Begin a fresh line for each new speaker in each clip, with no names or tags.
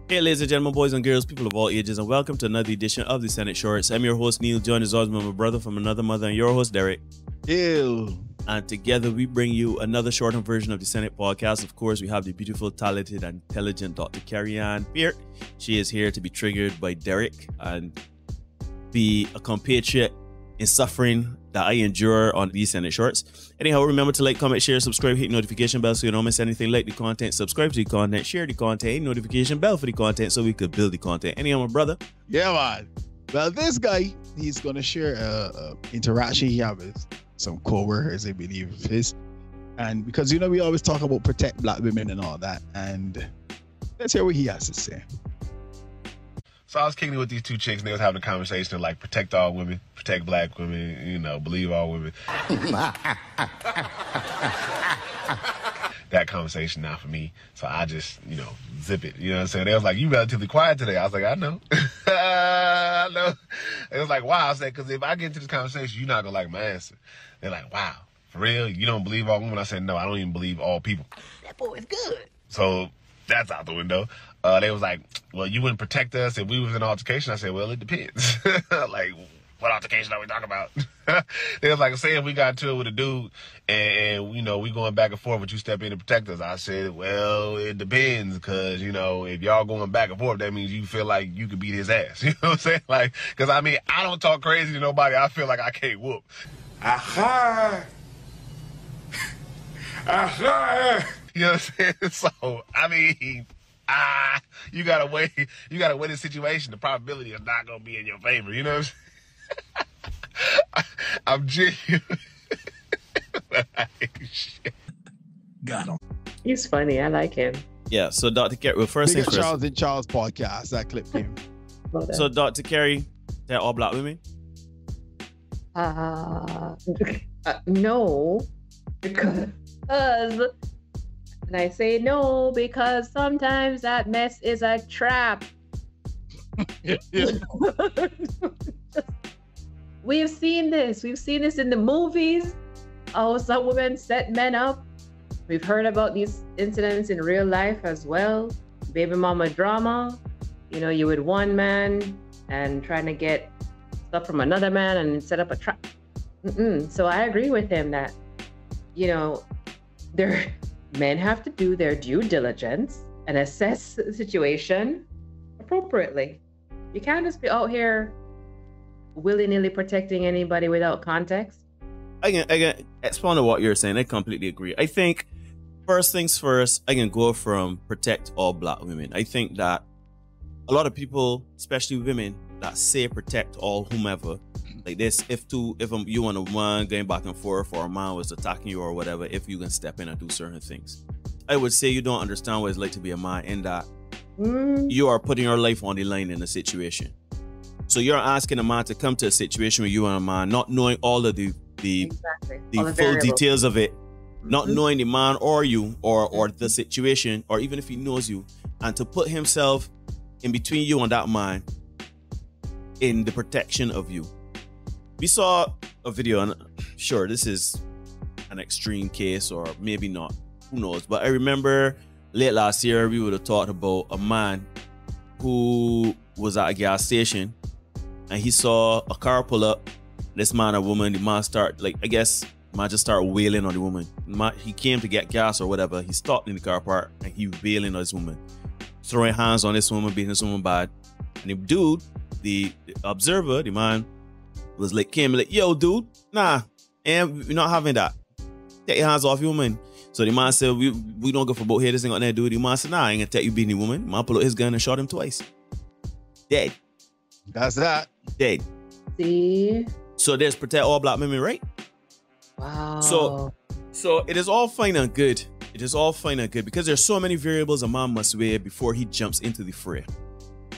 Hey ladies and gentlemen, boys and girls, people of all ages, and welcome to another edition of the Senate Shorts. I'm your host Neil, joined as always by my brother from another mother, and your host Derek.
Ew.
And together we bring you another shortened version of the Senate podcast. Of course, we have the beautiful, talented, and intelligent Dr. Carrie-Ann Peart. She is here to be triggered by Derek and be a compatriot in suffering that I endure on these Senate Shorts. Anyhow, remember to like, comment, share, subscribe, hit notification bell so you don't miss anything. Like the content, subscribe to the content, share the content, hit notification bell for the content so we could build the content. Anyhow, my brother.
Yeah, man. Well, this guy, he's going to share interaction he had with some co-workers, I believe, of his. And because, you know, we always talk about protect black women and all that. And let's hear what he has to say.
So I was kicking it with these two chicks, and they was having a conversation of like protect all women, protect black women, you know, believe all women. That conversation not for me. So I just, you know, zip it. You know what I'm saying? They was like, you relatively quiet today. I was like, I know. I know. It was like, wow. I said, because if I get into this conversation, you're not going to like my answer. They're like, wow, for real? You don't believe all women? I said, no, I don't even believe all people.
That boy is good.
So that's out the window. They was like, well, you wouldn't protect us if we was in an altercation. I said, well, it depends. Like, what altercation are we talking about? They was like, say if we got into it with a dude and you know, we going back and forth, but you step in to protect us. I said, well, it depends, because, you know, if y'all going back and forth, that means you feel like you could beat his ass. You know what I'm saying? Like, because, I mean, I don't talk crazy to nobody I feel like I can't whoop. Aha! Aha! You know what I'm saying? So, I mean, you gotta weigh the situation. The probability is not gonna be in your favor. You know what I'm saying? I'm genuine.
Got him.
He's funny. I like him.
Yeah, so Dr. Carrie, well, first
Big
things first.
Charles in Charles podcast, that clip came.
So Dr. Carrie, they're all black women?
No, because, and I say no because sometimes that mess is a trap. We've seen this. We've seen this in the movies. Oh, some women set men up. We've heard about these incidents in real life as well. Baby mama drama. You know, you with one man and trying to get stuff from another man and set up a trap. So I agree with him that, you know, men have to do their due diligence and assess the situation appropriately. You can't just be out here willy-nilly protecting anybody without context.
I can expound on what you're saying. I completely agree. I think first things first, I can go from protect all black women. I think that a lot of people, especially women, that say protect all whomever, like this, if you and a woman going back and forth, or a man was attacking you or whatever, if you can step in and do certain things. I would say you don't understand what it's like to be a man, in that you are putting your life on the line in a situation. So you're asking a man to come to a situation with you and a man, not knowing all of the full details of it, not knowing the man or you or the situation, or even if he knows you, and to put himself in between you and that man in the protection of you. We saw a video, and sure, this is an extreme case, or maybe not, who knows, but I remember late last year we would have talked about a man who was at a gas station and he saw a car pull up. This man and woman, the man start, like, I guess man just start wailing on the woman. He came to get gas or whatever. He stopped in the car park and he wailing on this woman, throwing hands on this woman, beating this woman bad. And the dude, the observer, the man, was like, came like, yo, dude, nah, and we're not having that. Take your hands off your woman. So the man said, we don't go for both here. This ain't got nothing to do. The man said, nah, I ain't gonna take you beating the woman. The man pulled out his gun and shot him twice. Dead.
That's that.
Dead.
See?
So there's protect all black women, right?
Wow.
So it is all fine and good. It is all fine and good because there's so many variables a man must weigh before he jumps into the fray,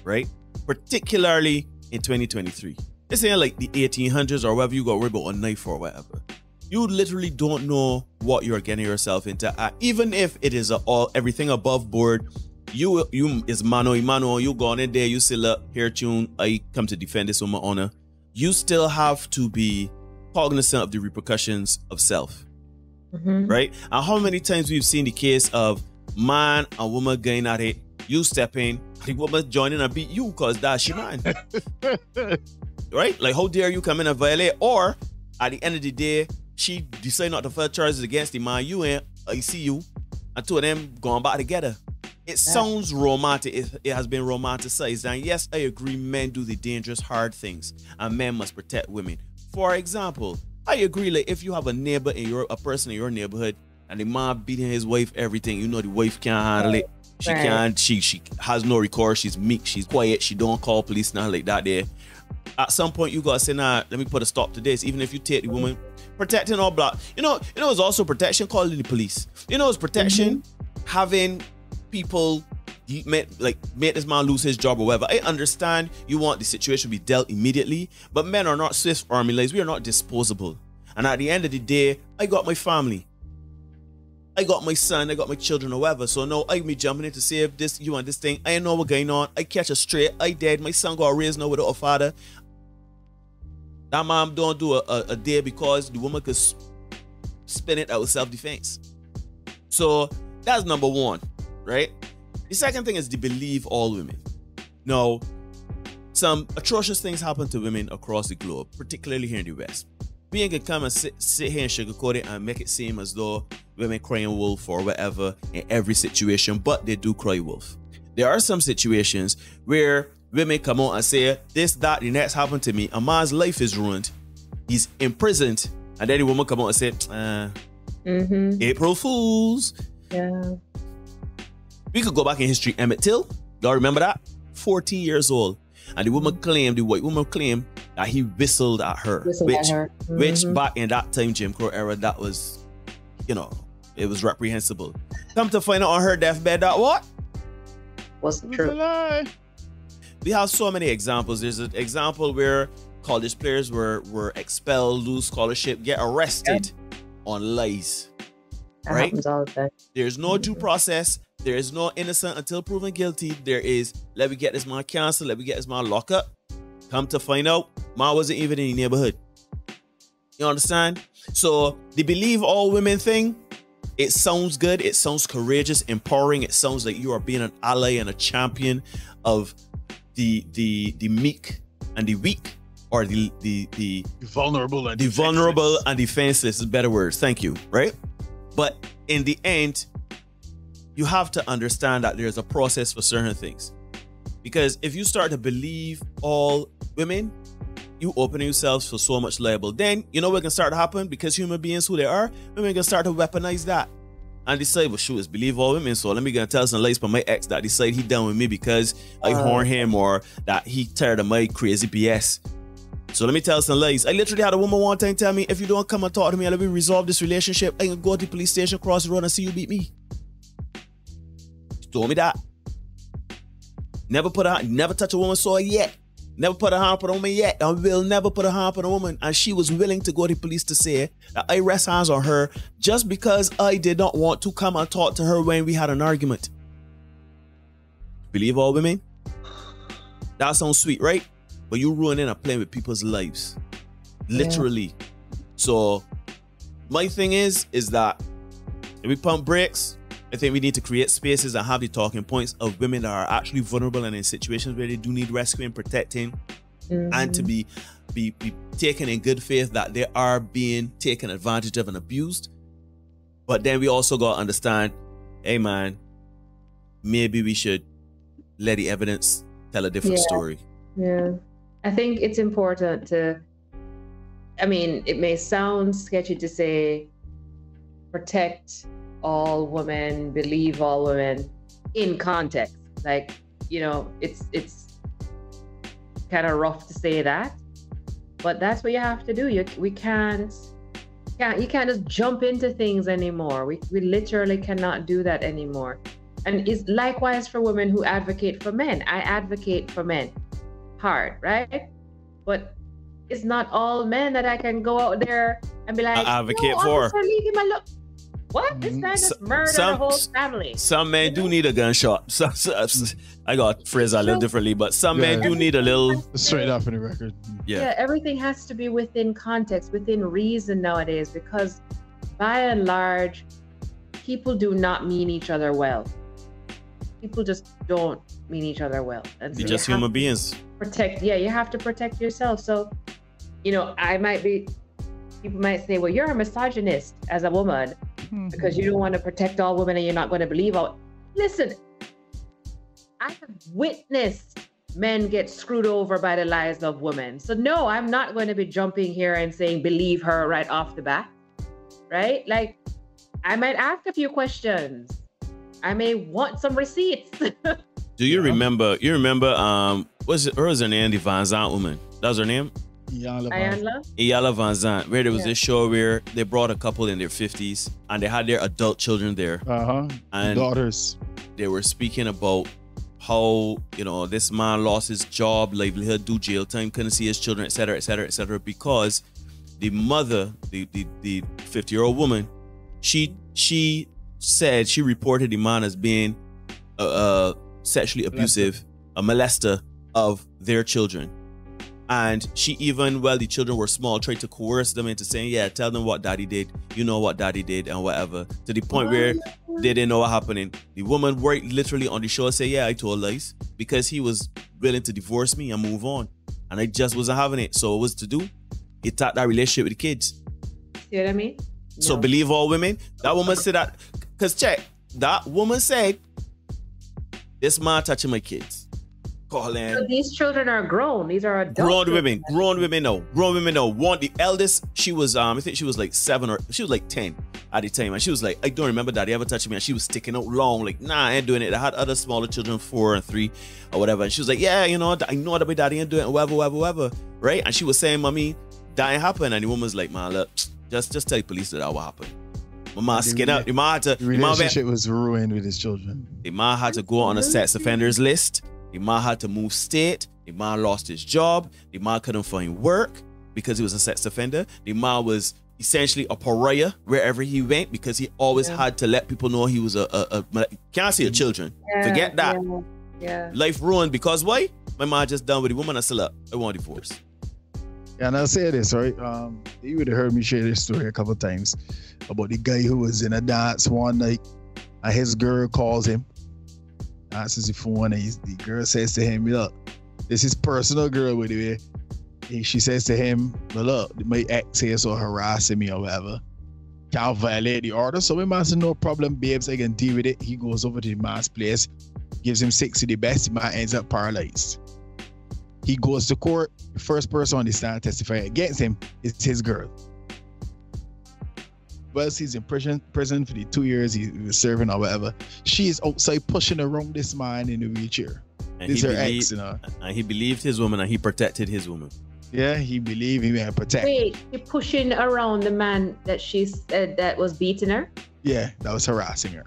right? Particularly in 2023. This ain't like the 1800s or whether you got worried about a knife or whatever. You literally don't know what you're getting yourself into. Even if it is everything above board, you is mano y mano, you gone in there, you say, look, here tune, I come to defend this with my honor. You still have to be cognizant of the repercussions of self, right? And how many times we've seen the case of man and woman going at it, You step in, the woman join in and beat you because that's she man. Right? Like, how dare you come in and violate? Or at the end of the day, she decide not to file charges against the man. You ain't, I see you, and two of them going back together. It sounds romantic. It has been romanticized. And yes, I agree, men do the dangerous, hard things, and men must protect women. For example, I agree, like, if you have a neighbor a person in your neighborhood, and the man beating his wife, everything, you know, the wife can't handle it. She can't, she has no recourse, she's meek, she's quiet, she don't call police, nothing like that there. At some point, you gotta say, nah, let me put a stop to this. Even if you take the woman, protecting all black. You know, it's also protection calling the police. You know, it's protection having people make this man lose his job or whatever. I understand you want the situation to be dealt immediately, but men are not Swiss Army knives. We are not disposable. And at the end of the day, I got my family. I got my son, I got my children or whatever. So no, I me jumping in to save this, you and this thing. I know what's going on. I catch a straight. I dead. My son got raised now without a father. That mom don't do a day because the woman could spin it out of self-defense. So that's number one, right? The second thing is to believe all women. Now, some atrocious things happen to women across the globe, particularly here in the West. We ain't gonna come and sit here and sugarcoat it and make it seem as though women crying wolf or whatever in every situation, but they do cry wolf. There are some situations where women come out and say, this, that, the next happened to me. A man's life is ruined. He's imprisoned. And then the woman come out and say, April Fools.
Yeah.
We could go back in history. Emmett Till, y'all remember that? 14 years old. And the white woman claimed that he whistled at her. Which back in that time, Jim Crow era, that was, you know, it was reprehensible. Come to find out on her deathbed that what?
Wasn't true.
We have so many examples. There's an example where college players were expelled, lose scholarship, get arrested on lies.
That happens all the time.
There's no due process. There is no innocent until proven guilty. There is, let me get this man canceled, let me get this man locked up. Come to find out, man wasn't even in the neighborhood. You understand? So the believe all women thing, it sounds good, it sounds courageous, empowering, it sounds like you are being an ally and a champion of the meek and the weak, or the
vulnerable and
defenseless is better words. Thank you. Right? But in the end, you have to understand that there's a process for certain things. Because if you start to believe all women, you open yourselves for so much liable. Then, you know what can start to happen? Because human beings who they are, women can start to weaponize that. And decide, well, shoot, it's believe all women. So let me gonna tell some lies for my ex that decide he done with me because I horn him, or that he tired of my crazy BS. So let me tell some lies. I literally had a woman one time tell me, if you don't come and talk to me and let me resolve this relationship, I can go to the police station, cross the road, and see you beat me. She told me that. Never touch a woman's soul yet. Never put a hand on a woman yet. I will never put a hand on a woman. And she was willing to go to the police to say that I rest hands on her just because I did not want to come and talk to her when we had an argument. Believe all women? That sounds sweet, right? But you ruining and playing with people's lives. Literally. Yeah. So my thing is that if we pump brakes, I think we need to create spaces and have the talking points of women that are actually vulnerable and in situations where they do need rescuing, protecting, and to be taken in good faith that they are being taken advantage of and abused. But then we also got to understand, hey man, maybe we should let the evidence tell a different story.
Yeah. I think it's important to, I mean, it may sound sketchy to say protect all women, believe all women in context. Like, you know, it's kind of rough to say that, but that's what you have to do. You can't just jump into things anymore. We literally cannot do that anymore. And it's likewise for women who advocate for men. I advocate for men hard, right? But it's not all men that I can go out there and be like,
I advocate for.
Leave him alone. What? This guy just murdered the whole family.
Some men do need a gunshot. I got phrased a little differently, but some men do need a little...
Straight off in the record.
Yeah, everything has to be within context, within reason nowadays, because by and large, people do not mean each other well. people just don't mean each other well. And so
They're just human beings.
You have to protect yourself. So, you know, people might say, well, you're a misogynist as a woman because you don't want to protect all women and you're not going to believe all. Listen, I have witnessed men get screwed over by the lies of women. So no, I'm not going to be jumping here and saying, believe her right off the bat, right? Like, I might ask a few questions. I may want some receipts.
Do you remember, was her name, the Van Zandt woman? That was her name? Iyanla Van Zandt, where there was this show where they brought a couple in their 50s and they had their adult children there. And
daughters.
They were speaking about how, you know, this man lost his job, livelihood, do jail time, couldn't see his children, etc., etc., etc., because the mother, the 50-year-old woman, she said she reported the man as being sexually abusive, a molester of their children. And she even, while the children were small, tried to coerce them into saying, yeah, tell them what daddy did, you know what daddy did, and whatever, to the point where they didn't know what happening. The woman worked literally on the show and said, yeah, I told lies, because he was willing to divorce me and move on. And I just wasn't having it. So what was to do? He attacked that relationship with the kids.
See what I mean? No.
So believe all women? That woman said that, because check, that woman said, this man touching my kids. Calling.
So these children are grown. These are adults.
Grown women know. One, the eldest, she was, I think she was like 7 or she was like 10 at the time. And she was like, I don't remember daddy ever touching me. And she was sticking out long, like, nah, I ain't doing it. I had other smaller children, 4 and 3 or whatever. And she was like, yeah, you know, I know that my daddy ain't doing it, whatever. Right? And she was saying, mommy, that ain't happen. And the woman's like, man, look, just tell the police that what happened. My mom skin up. The
relationship was ruined with his children.
The man had to go on a sex offenders list. The man had to move state. The man lost his job. The man couldn't find work because he was a sex offender. The man was essentially a pariah wherever he went because he always had to let people know he was can't see your children. Forget that.
Yeah.
Life ruined because why? My man just done with the woman. I still up. I want a divorce.
Yeah, and I'll say this, right? You would have heard me share this story a couple of times about the guy who was in a dance one night and his girl calls him. Answers the phone and the girl says to him, look, this is personal, girl, by the way. And she says to him, well, look, my ex here so harassing me or whatever. Can't violate the order. So my man said, no problem, babes, I can deal with it. He goes over to the man's place, gives him 6 of the best. The man ends up paralyzed. He goes to court. The first person on the stand testifying against him is his girl. Whilst he's in prison for the 2 years he was serving or whatever, she is outside pushing around this man in a wheelchair.
And
this is her ex, you know.
And he believed his woman and he protected his woman.
Yeah, he believed he had protect.
Wait, he pushing around the man that she said that was beating her?
Yeah, that was harassing her.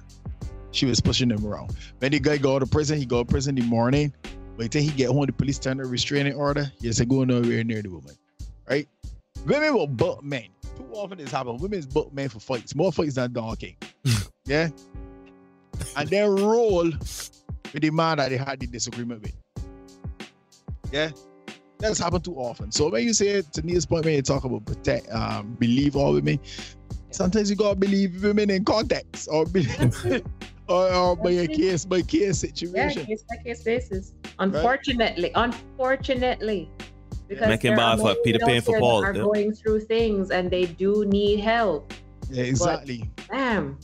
She was pushing him around. When the guy go to prison, he go to prison in the morning. By the time he get home, the police turn a restraining order. He said, go nowhere near the woman. Right? Women will butt men. Too often this happens. Women's butt men for fights. More fights than Don King. Yeah? And then roll with the man that they had the disagreement with. Yeah? That's happened too often. So when you say to Neil's point, when you talk about believe all women, sometimes you gotta believe women in context or believe, or by a case by case situation.
Yeah, case by case basis. Unfortunately. Because
making bad for Peter Pan for Paul.
Are going through things and they do need help.
Yeah, exactly.
But, damn.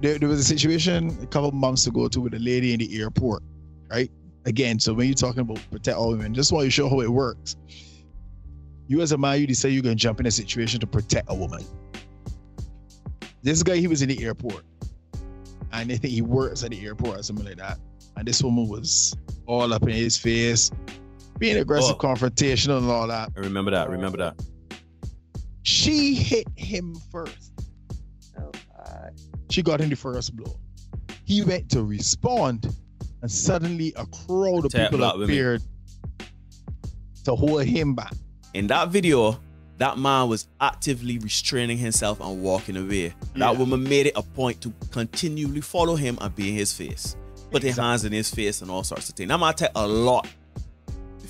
There was a situation a couple of months ago too with a lady in the airport, right? Again, so when you're talking about protect all women, just want to show how it works. You as a man, you decide you're going to jump in a situation to protect a woman. This guy, he was in the airport. And I think he works at the airport or something like that. And this woman was all up in his face, being aggressive, confrontational and all that.
I remember that.
She hit him first.
Oh, God.
She got him the first blow. He went to respond. And suddenly a crowd of people appeared to hold him back.
In that video, that man was actively restraining himself and walking away. That woman made it a point to continually follow him and be in his face. Put her hands in his face and all sorts of things. That might take a lot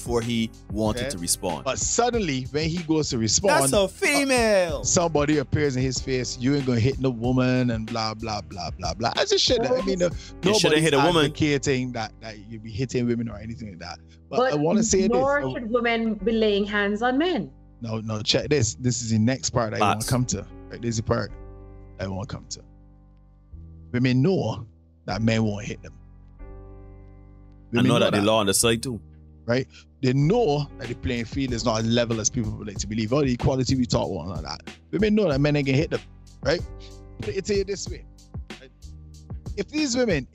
before he wanted to respond.
But suddenly, when he goes to respond,
That's a female.
somebody appears in his face. You ain't gonna hit no woman and blah blah blah blah blah. As it should. I mean,
shouldn't hit a woman.
Advocating that you be hitting women or anything like that. But I want to say
nor
this.
should women be laying hands on men.
No, check this. This is the next part I want to come to. Right, this is the part I want to come to. Women know that men won't hit them.
I know that the law on the side too.
Right? They know that the playing field is not as level as people would like to believe. All the equality we talk about and all that. Women know that men ain't gonna hit them. Right? But it tell you this way. Right? If these women,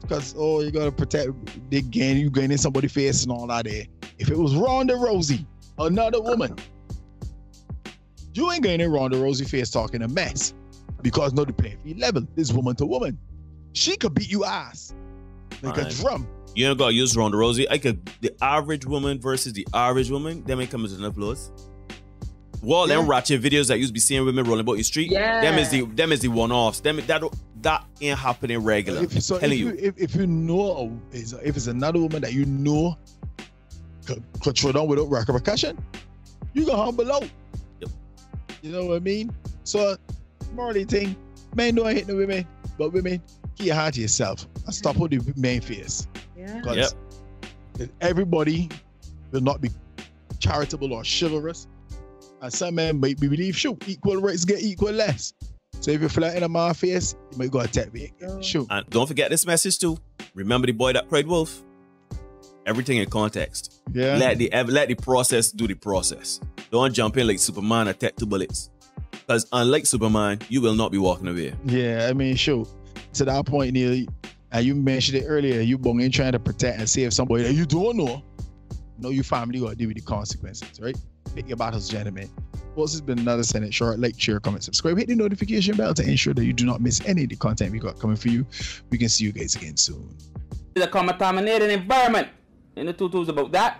because you gotta protect, you gaining somebody's face and all that there. If it was Ronda Rousey, another woman, you ain't gaining Ronda Rousey face talking a mess. Because no, the playing field level is woman to woman. She could beat you ass like a drum.
You ain't gotta use Ronda Rousey. The average woman versus the average woman, them ain't coming to enough blows. Well, them ratchet videos that used to be seeing women rolling about the street, them is the one-offs. That ain't happening regular.
If you know, if it's another woman that you know could throw down without repercussion, you go humble out.
Yep.
You know what I mean? So, morally thing, men don't hit the women, but women, keep your heart to yourself and stop with the main face.
Yeah.
Because everybody will not be charitable or chivalrous. And some men might believe, shoot, equal rights get equal less. So if you're flat in a man's face, you might go attack me again. Shoot.
And don't forget this message too. Remember the boy that cried wolf? Everything in context.
Yeah.
Let the process do the process. Don't jump in like Superman and take 2 bullets. Because unlike Superman, you will not be walking away.
Yeah, I mean, sure. To that point, Neil, and you mentioned it earlier, you in trying to protect and save somebody that you don't know. Your family got to deal with the consequences, right? Pick your battles, gentlemen. This has been another Senate Short. Like, share, comment, subscribe. Hit the notification bell to ensure that you do not miss any of the content we got coming for you. We can see you guys again soon.
It's a contaminated environment. And the tutu's about that.